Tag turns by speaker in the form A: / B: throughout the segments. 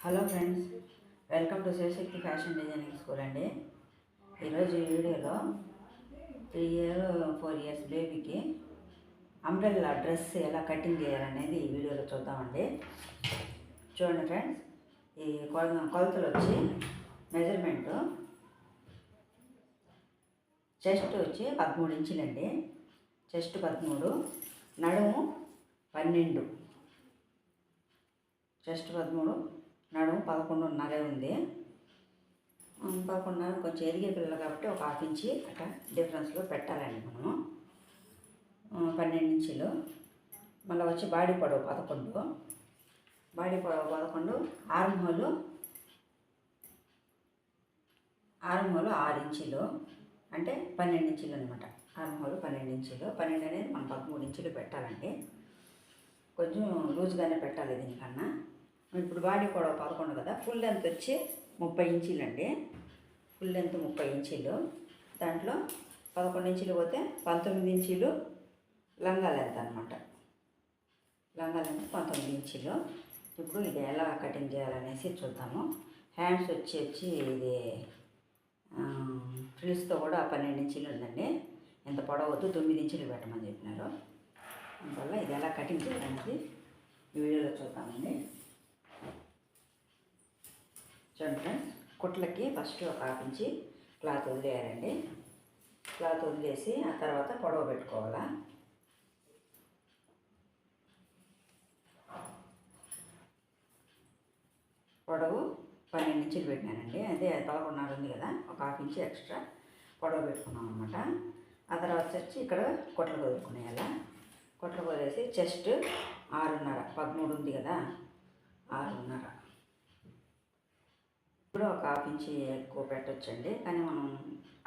A: Hello friends, welcome to Shivashakti fashion designing school అండి. ఈరోజు ఈ వీడియోలో 4 years బేబీకి అంబ్రెల్లా డ్రెస్ ఎలా కటింగ్ చేయాలనేది ఈ వీడియోలో చూద్దామండి. చూడండి ఫ్రెండ్స్, ఈ కొలతలు వచ్చి మెజర్మెంటు చెస్ట్ వచ్చి 13 ఇంచులండి. చెస్ట్ 13, నడుము 12. చెస్ట్ 13, నడుము 11.5 ఉంది. 11.5 కొంచెం ఎదిగే పిల్లలు కాబట్టి ఒక ½ ఇంచి అట్లా డిఫరెన్స్లో పెట్టాలండి మనము. 12 ఇంచులు. మళ్ళీ వచ్చి బాడీ పొడవు 11, బాడీ పొడవు 11, ఆర్మ్ హోలు 6 ఇంచులు, అంటే 12 ఇంచులు అనమాట. ఆర్మ్ హోలు 12 ఇంచులు. 12 అనేది మనం 13 ఇంచులు పెట్టాలండి. కొంచెం లూజ్గానే పెట్టాలి దీనికన్నా. ఇప్పుడు బాడీ పొడవు 11 కదా, ఫుల్ లెంత్ వచ్చి 30 ఇంచులు అండి. ఫుల్ లెంత్ 30 ఇంచులు. దాంట్లో 11 ఇంచులు పోతే 19 ఇంచులు లంగా లెంత్ అనమాట. లంగా లెంత్ 19 ఇంచులు. ఇప్పుడు ఇది ఎలా కటింగ్ చేయాలనేసి చూద్దాము. హ్యాండ్స్ వచ్చి ఇది ఫ్రిల్స్తో కూడా 12 ఇంచులు ఉందండి. ఎంత పొడవద్దు, 9 ఇంచులు పెట్టమని చెప్పినారు. అందువల్ల ఇది ఎలా కటింగ్ చేయాలనేది ఈ వీడియోలో చూద్దామండి. చూడండి ఫ్రెండ్స్, కుట్లకి ఫస్ట్ ఒక ½ ఇంచి క్లాత్ వదిలేయాలండి. క్లాత్ వదిలేసి ఆ తర్వాత పొడవు పెట్టుకోవాలా. పొడవు 12 ఇంచులు పెట్టినానండి. అదే 11.5 ఉంది కదా, ఒక ½ ఇంచి ఎక్స్ట్రా పొడవు పెట్టుకున్నాం అనమాట. ఆ తర్వాత వచ్చి ఇక్కడ కుట్లు వదులుకునేయాలా. కుట్లు వదిలేసి చెస్ట్ 6.5, 13 ఉంది కదా, 6.5. ఇప్పుడు ఒక ½ ఇంచి ఎక్కువ పెట్టొచ్చండి, కానీ మనం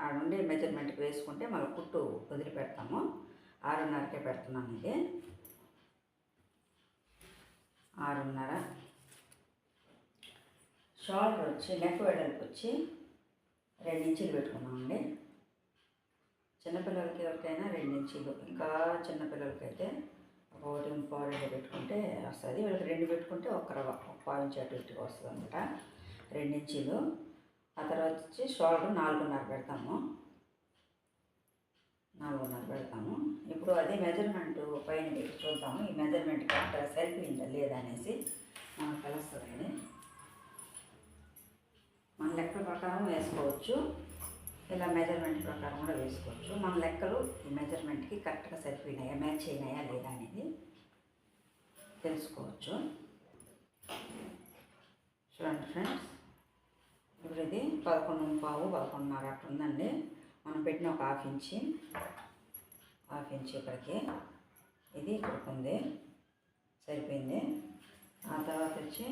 A: ఆ నుండి మెజర్మెంట్కి వేసుకుంటే మళ్ళీ కుట్టు వదిలిపెడతాము. 6.5కే పెడుతున్నాను. ఇది 6.5. షోల్డర్ వచ్చి నెక్ వెడల్పు వచ్చి 2 ఇంచులు పెట్టుకున్నామండి. చిన్నపిల్లలకి ఎవరికైనా 2 ఇంచులు, ఇంకా చిన్నపిల్లలకైతే 1.5 పెట్టుకుంటే వస్తుంది. వీళ్ళకి 2 పెట్టుకుంటే ఒక ½ ఇంచు అటు ఇటుగా వస్తుంది అనమాట. 2 ఇంచులు. ఆ తర్వాత వచ్చి షోల్డర్ 4.5 పెడతాము. 4.5 పెడతాము. ఇప్పుడు అదే మెజర్మెంట్ పైన పెట్టి చూద్దాము. ఈ మెజర్మెంట్ కరెక్ట్గా సరిపోయిందా లేదా అనేసి మనకు తెలుస్తుందండి. మన లెక్కల ప్రకారం వేసుకోవచ్చు, ఇలా మెజర్మెంట్ ప్రకారం కూడా వేసుకోవచ్చు. మన లెక్కలు ఈ మెజర్మెంట్కి కరెక్ట్గా సరిపోయినాయా, మ్యాచ్ అయినాయా లేదా అనేది తెలుసుకోవచ్చు. చూడండి ఫ్రెండ్స్, ఇప్పుడు ఇది 11.5, 11.5 అట్లా ఉందండి. మనం పెట్టిన ఒక ½ ఇంచి ఇక్కడికి, ఇది ఇక్కడికి ఉంది, సరిపోయింది. ఆ తర్వాత వచ్చి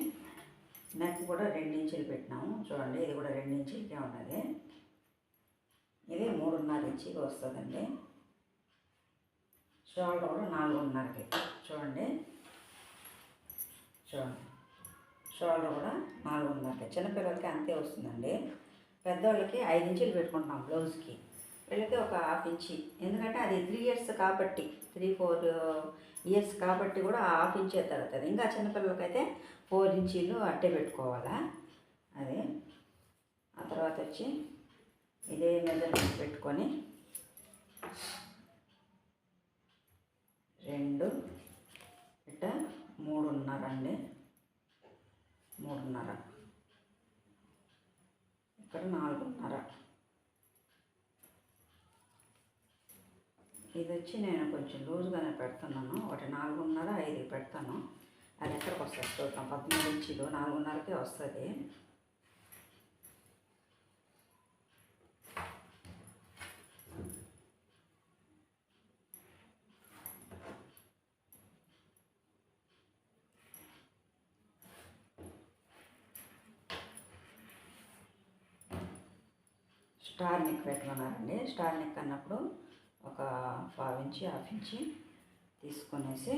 A: నెక్ కూడా 2 ఇంచులు పెట్టినాము. చూడండి, ఇది కూడా 2 ఇంచులకే ఉన్నది. ఇది 3.5 ఇంచులు వస్తుందండి. షోల్డర్ కూడా 4.5కి. చూడండి షోల్డర్ కూడా 4.5. చిన్నపిల్లలకి అంతే వస్తుందండి. పెద్దవాళ్ళకి 5 ఇంచులు పెట్టుకుంటున్నాం బ్లౌజ్కి. వీళ్ళకి ఒక ½ ఇంచి, ఎందుకంటే అది 3 years కాబట్టి, 3-4 years కాబట్టి కూడా ½ ఇంచే తగ్గుతుంది. ఇంకా చిన్నపిల్లలకైతే 4 ఇంచులు అట్టే పెట్టుకోవాలా. అది ఆ తర్వాత వచ్చి ఇదే మెజర్మెంట్ పెట్టుకొని 2 ఇట్ట 3.5 అండి. 3.5, ఇక్కడ 4.5. ఇది వచ్చి నేను కొంచెం లూజ్గానే పెడుతున్నాను. ఒకటి 4.5, 5 పెడతాను. అది ఎక్కడికి వస్తుంది చూద్దాం. 13 ఇంచులు 4.5కే వస్తుంది. స్టార్ నెక్ పెట్టమన్నారండి. స్టార్ నెక్ అన్నప్పుడు ఒక ½ ఇంచి, ½ ఇంచి తీసుకొనేసి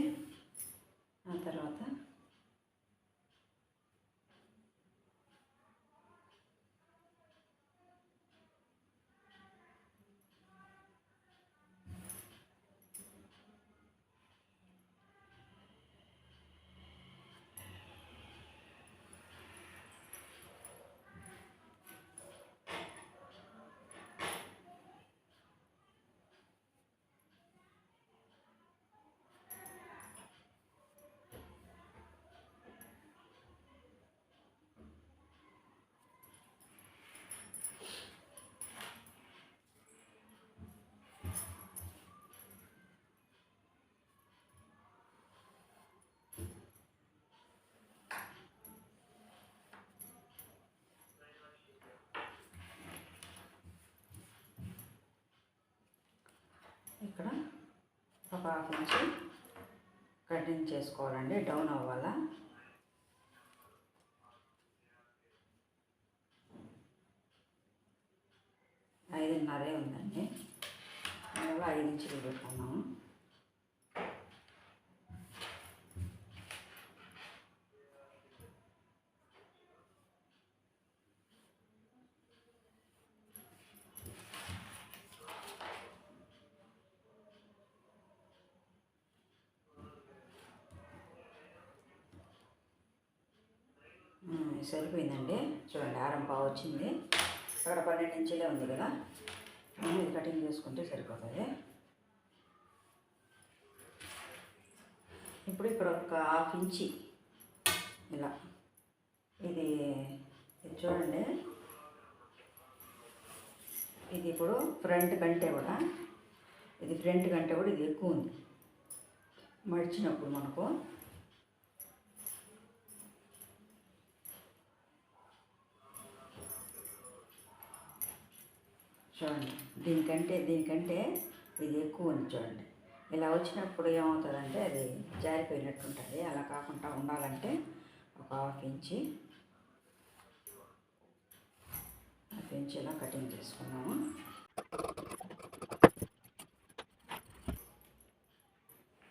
A: ఆ తర్వాత ఇక్కడ ఒక హాఫ్ ఇంచ్ కటింగ్ చేసుకోవాలండి, డౌన్ అవ్వాలా. ఐదున్నరే ఉందండి, అందులో 5 ఇంచులు పెట్టుకున్నాము. సరిపోయిందండి, చూడండి ఆరం పావు వచ్చింది. అక్కడ 12 ఇంచులే ఉంది కదా, ఇది కటింగ్ చేసుకుంటే సరిపోతుంది. ఇప్పుడు ఇక్కడ ఒక హాఫ్ ఇంచి ఇలా, ఇది చూడండి, ఇది ఇప్పుడు ఫ్రంట్ కంటే కూడా ఇది ఎక్కువ ఉంది మడిచినప్పుడు మనకు. చూడండి, దీనికంటే ఇది ఎక్కువ ఉంది. చూడండి, ఇలా వచ్చినప్పుడు ఏమవుతుందంటే అది జారిపోయినట్టు ఉంటుంది. అలా కాకుండా ఉండాలంటే ఒక హాఫ్ ఇంచి ఇలా కటింగ్ చేసుకున్నాము.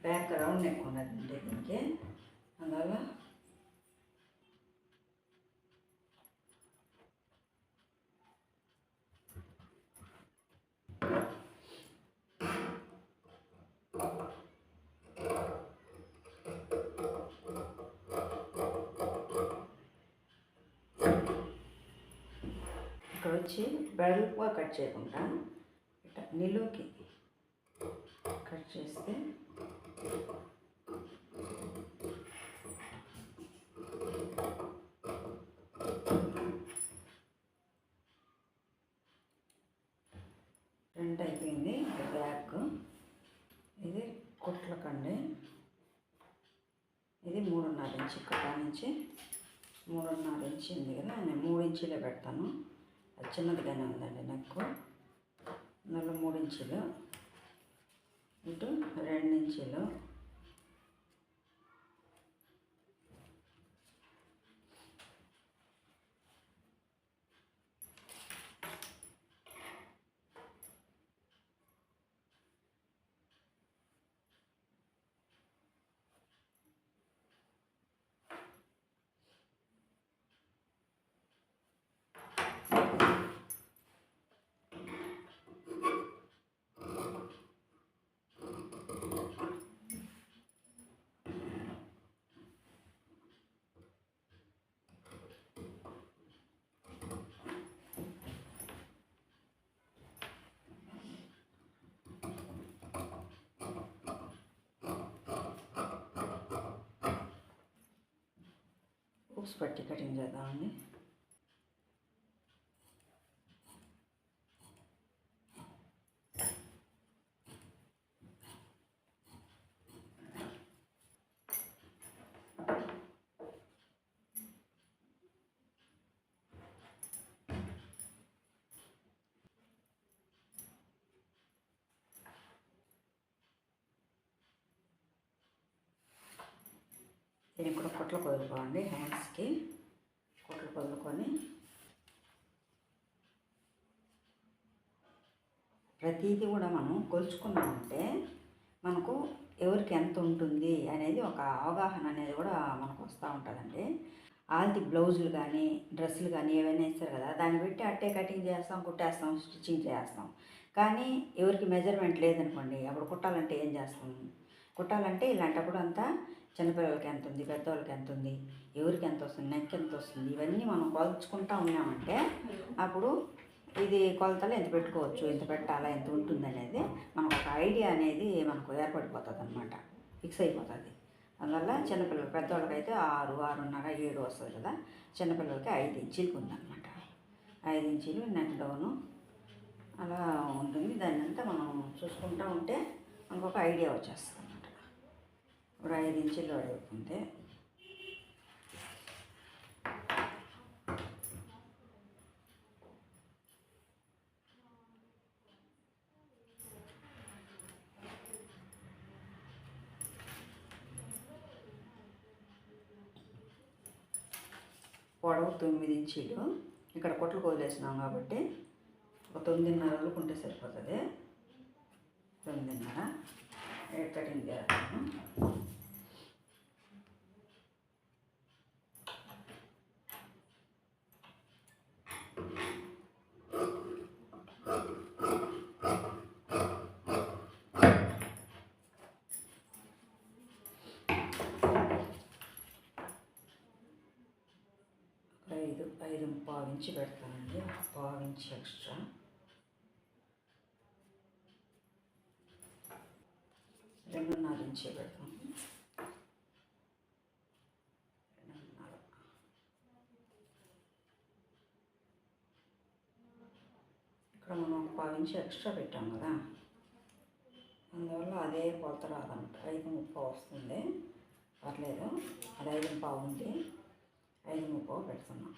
A: బ్యాక్ రౌండ్ నెక్ ఉన్నదండి దీనికి, అందువల్ల ఇక్కడ వచ్చి వెడల్పుగా కట్ చేయకుండా ఇట్లా నిలువుకి కట్ చేస్తే ఫ్రంట్ అయిపోయింది. బ్యాక్ ఇది కుట్లకండి, ఇది 3.5 ఇంచు. ఇక్కడ నుంచి 3.5 ఇంచు ఉంది కదా, నేను 3 ఇంచులే పెడతాను. అది చిన్నదిగానే ఉందండి నెక్కు. అందులో 3 ఇంచులు, ఇటు 2 ఇంచులు, ఉక్స్ పట్టి కటింగ్ చేద్దామండి. దీనికి కూడా కుట్లు వదులుకోండి, హ్యాండ్స్కి కుట్లు వదులుకొని ప్రతిదీ కూడా మనం కొలుచుకున్నామంటే మనకు ఎవరికి ఎంత ఉంటుంది అనేది ఒక అవగాహన అనేది కూడా మనకు వస్తూ ఉంటుందండి. ఆల్ది బ్లౌజులు కానీ డ్రెస్సులు కానీ ఏవైనా ఇస్తారు కదా, దాన్ని పెట్టి అట్టే కటింగ్ చేస్తాం, కుట్టేస్తాం, స్టిచ్చింగ్ చేస్తాం. కానీ ఎవరికి మెజర్మెంట్ లేదనుకోండి, అప్పుడు కుట్టాలంటే ఏం చేస్తాం? కుట్టాలంటే ఇలాంటప్పుడు అంతా చిన్నపిల్లలకి ఎంత ఉంది, పెద్దవాళ్ళకి ఎంత ఉంది, ఎవరికి ఎంత వస్తుంది, నెక్ ఎంత వస్తుంది, ఇవన్నీ మనం కొలుచుకుంటూ ఉన్నామంటే అప్పుడు ఇది కొలతలు ఎంత పెట్టుకోవచ్చు, ఎంత పెట్టాలా, ఎంత ఉంటుంది అనేది మనకు ఒక ఐడియా అనేది మనకు ఏర్పడిపోతుంది అనమాట, ఫిక్స్ అయిపోతుంది. అందువల్ల చిన్నపిల్లలు, పెద్దవాళ్ళకైతే 6, 6.5, 7 వస్తుంది కదా, చిన్నపిల్లలకి 5 ఇంచీలకు ఉందన్నమాట. 5 ఇంచీలు నెక్ డౌను అలా ఉంటుంది. దాన్ని అంతా మనం చూసుకుంటూ ఉంటే మనకు ఒక ఐడియా వచ్చేస్తుంది అనమాట. ఇప్పుడు 5 ఇంచీలు అడుగుతుంది. పొడవు 9 ఇంచీలు. ఇక్కడ కొట్లు వదిలేసినాం కాబట్టి ఒక 9:30 కుంటే సరిపోతుంది. 9:30 కటింగ్ చేస్తాను. ఐదు పావు ఇంచి పెడతానండి. పావు ఇంచి ఎక్స్ట్రా. రెండున్నర ఇంచి పెడతాము. ఇక్కడ మనం ఒక పావు ఇంచి ఎక్స్ట్రా పెట్టాం కదా, అందువల్ల అదే కొలత రాదన్నమాట. 5:30 వస్తుంది, పర్లేదు. అది 5:15 ఉంది, 5:30 పెడుతున్నాం.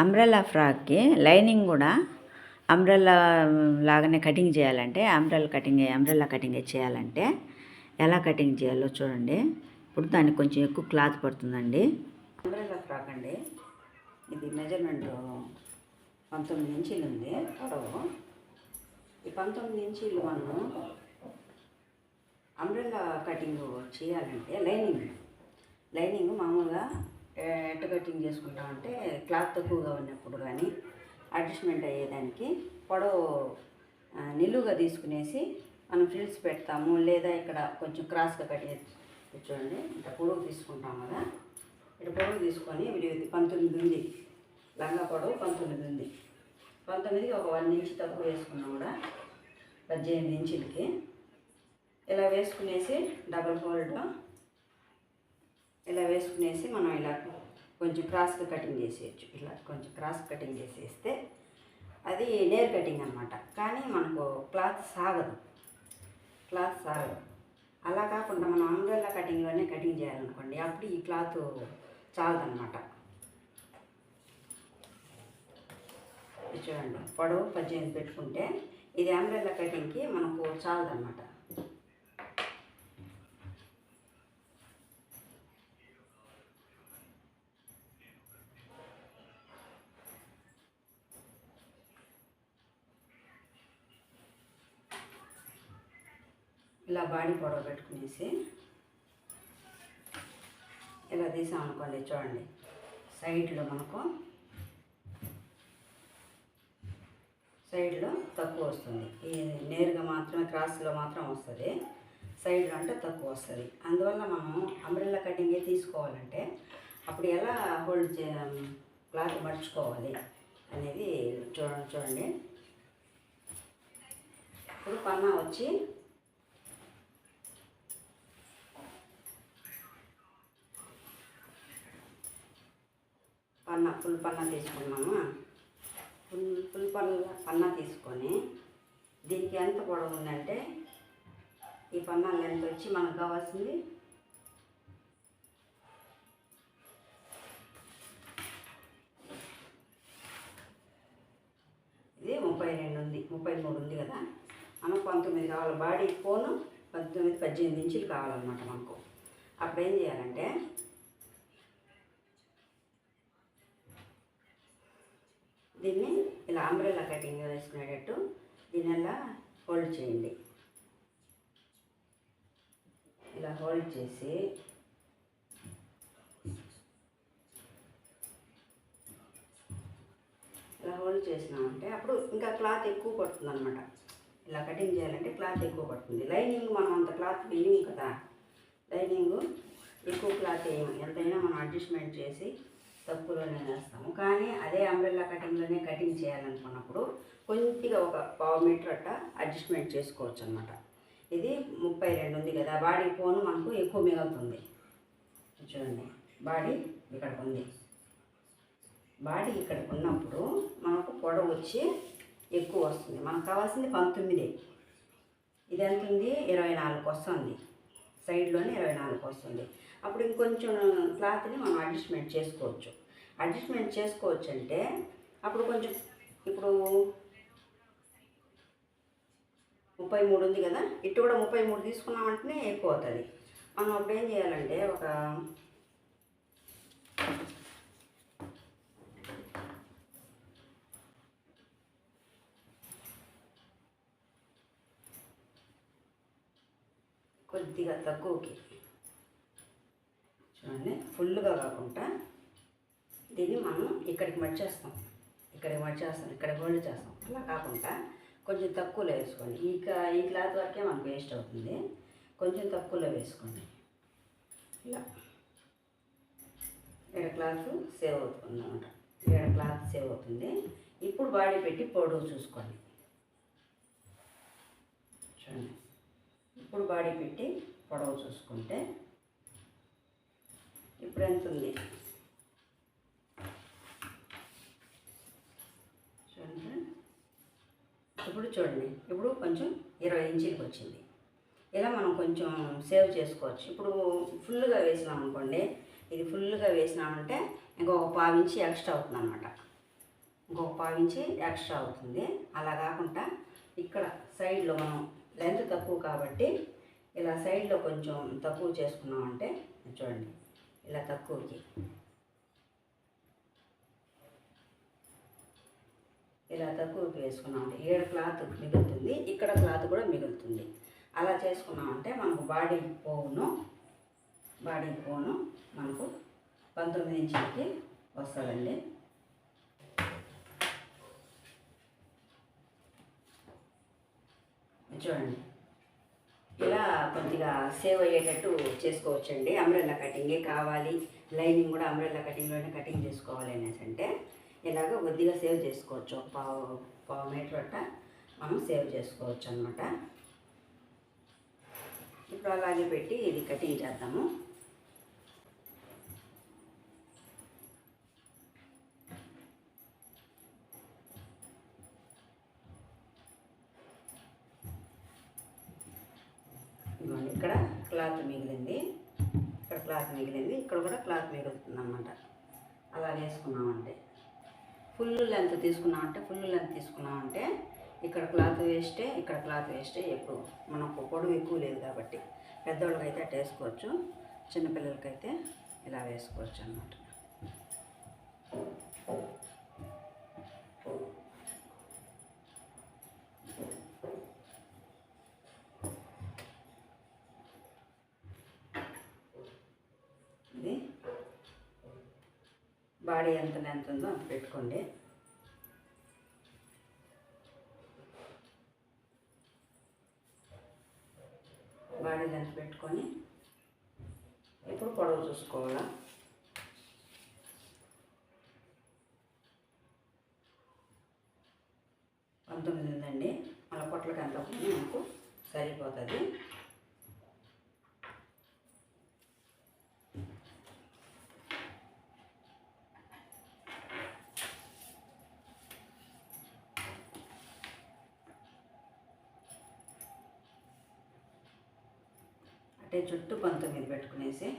A: అంబ్రెల్లా ఫ్రాక్కి లైనింగ్ కూడా అంబ్రెల్లా లాగానే కటింగ్ చేయాలంటే, అంబ్రెల్లా కటింగ్ చేయాలంటే ఎలా కటింగ్ చేయాలో చూడండి. ఇప్పుడు దానికి కొంచెం ఎక్కువ క్లాత్ పడుతుందండి. అంబ్రెల్లా ఫ్రాక్ అండి, ఇది మెజర్మెంట్ 19 ఇంచీలు ఉంది పొడవు. ఈ 19 ఇంచీలు మనము అంబ్రెల్లా కటింగ్ చేయాలంటే లైనింగ్ మామూలుగా ఎట్ట కటింగ్ చేసుకుంటామంటే, క్లాత్ తక్కువగా ఉన్నప్పుడు కానీ అడ్జస్ట్మెంట్ అయ్యేదానికి పొడవు నిలువుగా తీసుకునేసి మనం ఫ్రిల్స్ పెడతాము. లేదా ఇక్కడ కొంచెం క్రాస్గా చూడండి, ఇట్లా పొడవు తీసుకుంటాం కదా. ఇట్లా పొడవు తీసుకొని ఇది 19 ఉంది, లంగా పొడవు 19 ఉంది. 19కి ఒక 1 ఇంచ్ తక్కువ వేసుకున్నా కూడా 18 ఇంచులకి ఇలా వేసుకునేసి డబల్ ఫోల్డ్ ఇలా వేసుకునేసి మనం ఇలా కొంచెం క్రాస్గా కటింగ్ చేసేయచ్చు. ఇలా కొంచెం క్రాస్ కటింగ్ చేసేస్తే అది నేర్ కటింగ్ అనమాట. కానీ మనకు క్లాత్ సాగదు. అలా కాకుండా మనం అంబ్రెల్లా కటింగ్లోనే కటింగ్ చేయాలనుకోండి, అప్పుడు ఈ క్లాత్ చాలదనమాట. చూడండి, పొడవు 18 పెట్టుకుంటే ఇది అంబ్రెల్లా కటింగ్కి మనకు చాలదనమాట. ఇలా బాడీ పొడవు పెట్టుకునేసి ఇలా తీసామనుకోండి, చూడండి సైడ్లో తక్కువ వస్తుంది. ఈ నేరుగా మాత్రమే క్రాస్లో మాత్రం వస్తుంది, సైడ్లో అంటే తక్కువ వస్తుంది. అందువల్ల మనం అంబ్రెల్లా కటింగే తీసుకోవాలంటే అప్పుడు ఎలా హోల్డ్ క్లాత్ మర్చుకోవాలి అనేది చూడండి. ఇప్పుడు పన్నా వచ్చి ఫుల్ పన్నా తీసుకున్నాము. ఫుల్ పన్నా తీసుకొని దీనికి ఎంత పొడవు ఉందంటే, ఈ పన్నా లెంత్ వచ్చి మనకు కావాల్సింది ఇది 32 ఉంది, 33 ఉంది కదా. మనకు 19 కావాలి. బాడీ పోను 18 ఇంచులు కావాలన్నమాట మనకు. అప్పుడు ఏం చేయాలంటే, దీన్ని ఇలా అంబ్రెల్లా కటింగ్ వేసుకునేటట్టు దీన్ని ఎలా హోల్డ్ చేయండి. ఇలా హోల్డ్ చేసి ఇలా హోల్డ్ చేసినామంటే అప్పుడు ఇంకా క్లాత్ ఎక్కువ పడుతుంది అనమాట. ఇలా కటింగ్ చేయాలంటే క్లాత్ ఎక్కువ పడుతుంది. లైనింగ్ మనం అంత క్లాత్ వేయము కదా, లైనింగ్ ఎక్కువ క్లాత్ వేయము, ఎంతైనా మనం అడ్జస్ట్మెంట్ చేసి తక్కువలోనే వేస్తాము. కానీ అదే అంబ్రెల్లా కటింగ్లోనే కటింగ్ చేయాలనుకున్నప్పుడు కొద్దిగా ఒక పావు మీటర్ అట్ట అడ్జస్ట్మెంట్ చేసుకోవచ్చు అనమాట. ఇది 32 ఉంది కదా, బాడీ పోను మనకు ఎక్కువ మిగులుతుంది. చూడండి, బాడీ ఇక్కడికి ఉంది. బాడీ ఇక్కడికి ఉన్నప్పుడు మనకు పొడవు వచ్చి ఎక్కువ వస్తుంది. మనకు కావాల్సింది 19. ఇది ఎంత ఉంది? 24 వస్తుంది. సైడ్లోనే 24 వస్తుంది. అప్పుడు ఇంకొంచెం క్లాత్ని మనం అడ్జస్ట్మెంట్ చేసుకోవచ్చు. అడ్జస్ట్మెంట్ చేసుకోవచ్చు అంటే అప్పుడు కొంచెం, ఇప్పుడు 33 ఉంది కదా, ఇటు కూడా 33 తీసుకున్నామంటేనే ఎక్కువ అవుతుంది. మనం అప్పుడు ఏం చేయాలంటే ఒక కొద్దిగా తక్కువకి, చూడండి, ఫుల్గా కాకుండా దీన్ని మనం ఇక్కడికి మర్చేస్తాం, ఇక్కడికి మర్చేస్తాం, ఇక్కడ హోల్డ్ చేస్తాం. అలా కాకుండా కొంచెం తక్కువలో వేసుకోండి. ఈ క్లాత్ వరకే మనకు వేస్ట్ అవుతుంది. కొంచెం తక్కువలో వేసుకోండి. ఇలా ఇక్కడ క్లాత్ సేవ్ అవుతుంది అన్నమాట. ఇక్కడ క్లాత్ సేవ్ అవుతుంది. ఇప్పుడు బాడీ పెట్టి పొడవు చూసుకోండి. చూడండి, ఇప్పుడు బాడీ పెట్టి పొడవు చూసుకుంటే ఇప్పుడు ఎంత ఉంది? చూడండి, ఇప్పుడు కొంచెం 20 ఇంచులకు వచ్చింది. ఇలా మనం కొంచెం సేవ్ చేసుకోవచ్చు. ఇప్పుడు ఫుల్గా వేసినాం అనుకోండి, ఇది ఫుల్గా వేసినామంటే ఇంకొక 1/4 ఇంచు ఎక్స్ట్రా అవుతుంది అనమాట. ఇంకొక 1/4 ఇంచు ఎక్స్ట్రా అవుతుంది. అలా కాకుండా ఇక్కడ సైడ్లో మనం లెంత్ తక్కువ కాబట్టి ఇలా సైడ్లో కొంచెం తక్కువ చేసుకున్నామంటే, చూడండి, ఇలా తక్కువకి ఇలా తక్కువకి వేసుకున్నామంటే 7 క్లాత్ మిగులుతుంది. ఇక్కడ క్లాత్ కూడా మిగులుతుంది. అలా చేసుకున్నామంటే మనకు బాడీ పోను మనకు 19 ఇంచులకి వస్తుందండి. చూడండి, ఇలా కొద్దిగా సేవ్ అయ్యేటట్టు చేసుకోవచ్చండి. అంబ్రెల్లా కటింగే కావాలి, లైనింగ్ కూడా అంబ్రెల్లా కటింగ్లోనే కటింగ్ చేసుకోవాలి అనేసి అంటే ఇలాగ కొద్దిగా సేవ్ చేసుకోవచ్చు. ఒక పావు మీటర్ అట్ట మనం సేవ్ చేసుకోవచ్చు అనమాట. ఇప్పుడు అలాగే పెట్టి ఇది కటింగ్ చేద్దాము. ఇక్కడ క్లాత్ మిగిలింది, ఇక్కడ కూడా క్లాత్ మిగులుతుంది అన్నమాట. అలా వేసుకున్నామంటే ఫుల్ లెంత్ తీసుకున్నామంటే ఇక్కడ క్లాత్ వేస్టే, ఇక్కడ క్లాత్ వేస్టే. ఎప్పుడు మనకు పొడవు ఎక్కువ లేదు కాబట్టి పెద్దవాళ్ళకైతే అట్లా వేసుకోవచ్చు, చిన్నపిల్లలకైతే ఇలా వేసుకోవచ్చు అన్నమాట. ఇది బాడీ ఎంత లెంత్ ఉందో అంత పెట్టుకోండి. బాడీ లెంత్ పెట్టుకొని ఇప్పుడు పొడవు చూసుకోవాలా. 19 ఉందండి. మళ్ళీ పొట్లకి అంత మనకు సరిపోతుంది. అంటే చుట్టూ 19 పెట్టుకునేసి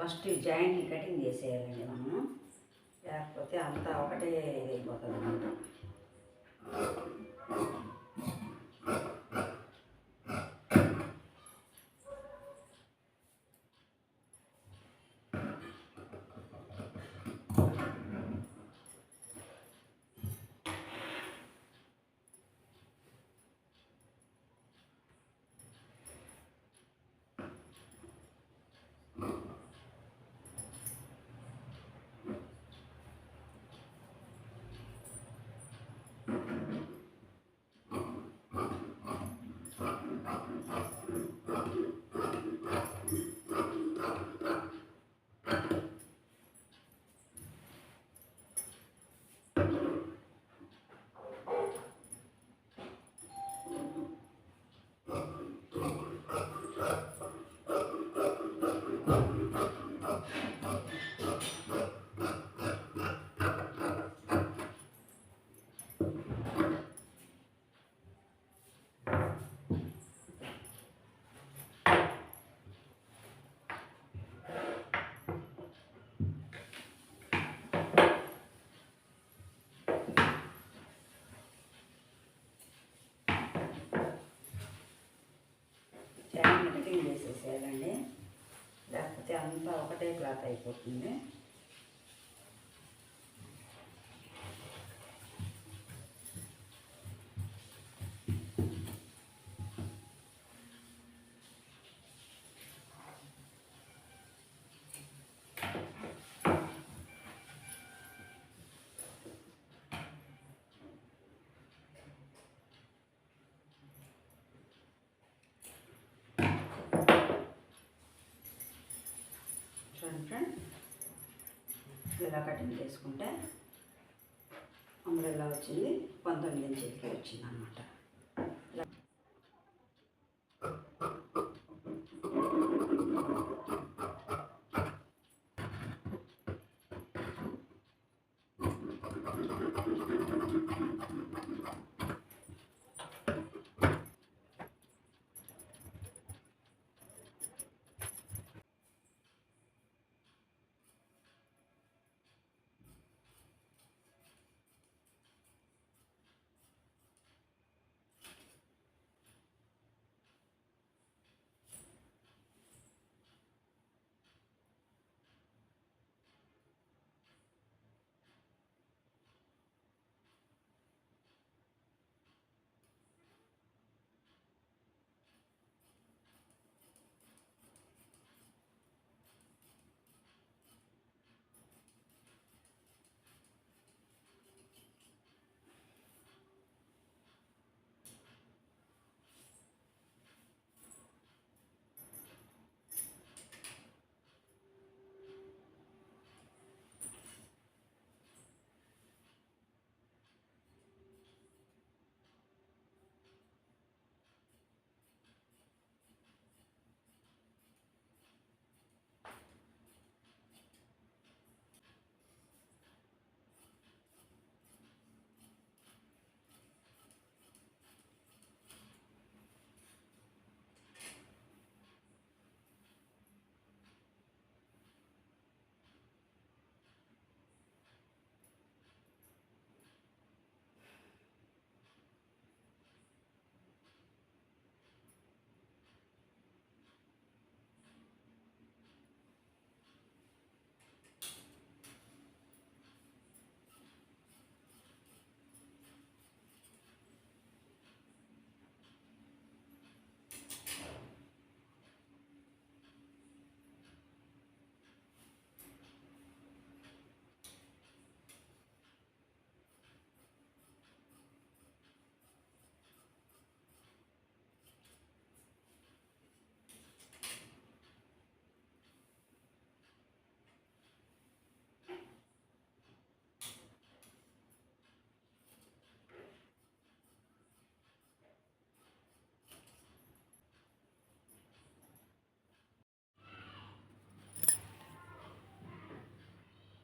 A: ఫస్ట్ జాయింట్ కటింగ్ చేసేయాలండి మనము, లేకపోతే అంతా ఒకటే ఇదైపోతుంది అనమాట. జాయింట్ కటింగ్ చేసేసేయాలండి, లేకపోతే అంతా ఒకటే క్లాత్ అయిపోతుంది. ఫ్రెండ్ ఇలా కటింగ్ చేసుకుంటే అంబ్రెల్లా వచ్చింది, 19 ఇంచులకి వచ్చింది అన్నమాట.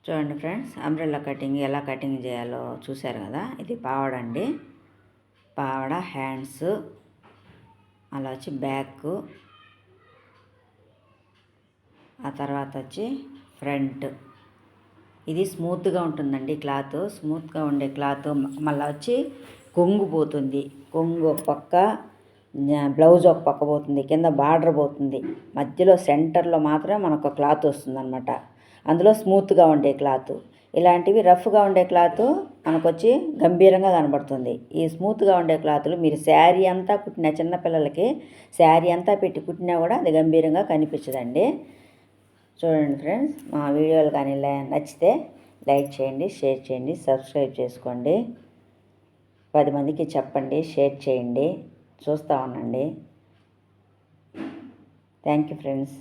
A: చూడండి ఫ్రెండ్స్, అంబ్రెల్లా కటింగ్ ఎలా కటింగ్ చేయాలో చూశారు కదా. ఇది పావడ అండి, పావడ, హ్యాండ్స్, అలా వచ్చి బ్యాక్, ఆ తర్వాత వచ్చి ఫ్రంట్. ఇది స్మూత్గా ఉంటుందండి క్లాత్. స్మూత్గా ఉండే క్లాత్. మళ్ళీ వచ్చి కొంగు పోతుంది. కొంగు ఒక పక్క, బ్లౌజ్ ఒక పక్క పోతుంది, కింద బార్డర్ పోతుంది, మధ్యలో సెంటర్లో మాత్రమే మనకు క్లాత్ వస్తుందన్నమాట. అందులో స్మూత్గా ఉండే క్లాత్. ఇలాంటివి రఫ్గా ఉండే క్లాత్ మనకు వచ్చి గంభీరంగా కనబడుతుంది. ఈ స్మూత్గా ఉండే క్లాతులు మీరు శారీ అంతా కుట్టిన, చిన్నపిల్లలకి శారీ అంతా పెట్టి కుట్టినా కూడా అది గంభీరంగా కనిపించదండి. చూడండి ఫ్రెండ్స్, మా వీడియోలు కానీ నచ్చితే లైక్ చేయండి, షేర్ చేయండి, సబ్స్క్రైబ్ చేసుకోండి, 10 మందికి చెప్పండి, షేర్ చేయండి, చూస్తూ ఉండండి. Thank you friends.